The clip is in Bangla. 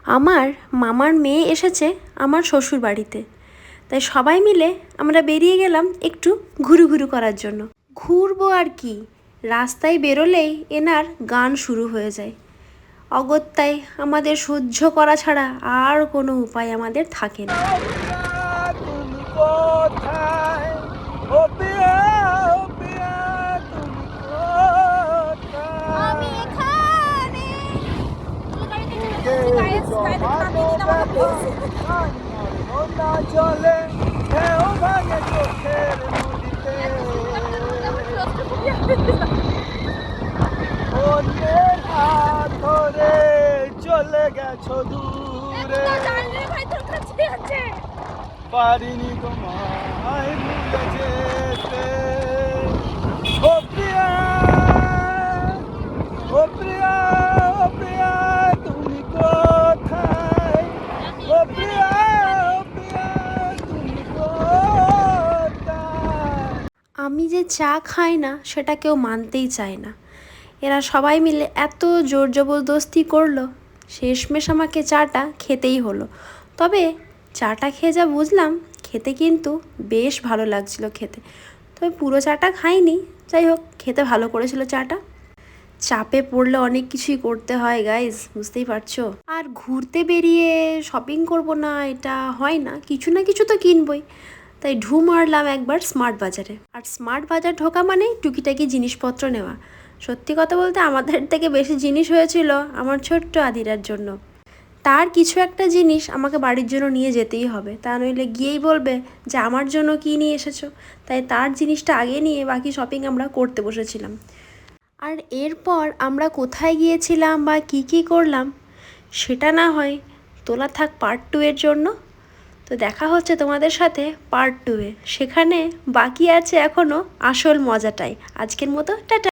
আমার মামার মেয়ে এসেছে আমার শ্বশুর বাড়িতে, তাই সবাই মিলে আমরা বেরিয়ে গেলাম একটু ঘুরু করার জন্য। ঘুরবো আর কি, রাস্তায় বেরোলেই এনার গান শুরু হয়ে যায়। অগত্যায় আমাদের সহ্য করা ছাড়া আর কোনো উপায় আমাদের থাকে না। চলে ভাঙে চোখের নদীতে, অন্যের হাত ধরে চলে গেছো দূরে, পারিনি তোমায় ভুলে যেতে। ও প্রিয়া, ও প্রিয়া, ও প্রিয়া তুমি কোথায়? ও প্রিয়া, ও প্রিয়া তুমি কোথায়? আমি যে চা খাই না সেটা কেউ মানতেই চায় না। এরা সবাই মিলে এত জোর জবরদস্তি করলো, শেষমেশ আমাকে চাটা খেতেই হলো। তবে চাটা খেয়ে যা বুঝলাম, খেতে কিন্তু বেশ ভালো লাগছিল খেতে। তবে পুরো চাটা খাইনি, যাই হোক খেতে ভালো করেছিল চাটা। চাপে পড়লে অনেক কিছুই করতে হয় গাইজ, বুঝতেই পারছো। আর ঘুরতে বেরিয়ে শপিং করব না এটা হয় না, কিছু না কিছু তো কিনবই। তাই ঢু মারলাম একবার স্মার্ট বাজারে। আর স্মার্ট বাজার ঢোকা মানে টুকিটাকি জিনিসপত্র নেওয়া। সত্যি কথা বলতে আমাদের থেকে বেশি জিনিস হয়েছিল আমার ছোট্ট আদিরার জন্য। তার কিছু একটা জিনিস আমাকে বাড়ির জন্য নিয়ে যেতেই হবে, তা নইলে গিয়েই বলবে যে আমার জন্য কী নিয়ে এসেছো। তাই তার জিনিসটা আগে নিয়ে বাকি শপিং আমরা করতে বসেছিলাম। আর এরপর আমরা কোথায় গিয়েছিলাম বা কী করলাম সেটা না হয় তোলা থাক পার্ট 2 এর জন্য। তো দেখা হচ্ছে তোমাদের সাথে পার্ট 2-এ, সেখানে বাকি আছে এখনও আসল মজাটাই। আজকের মতো টাটা।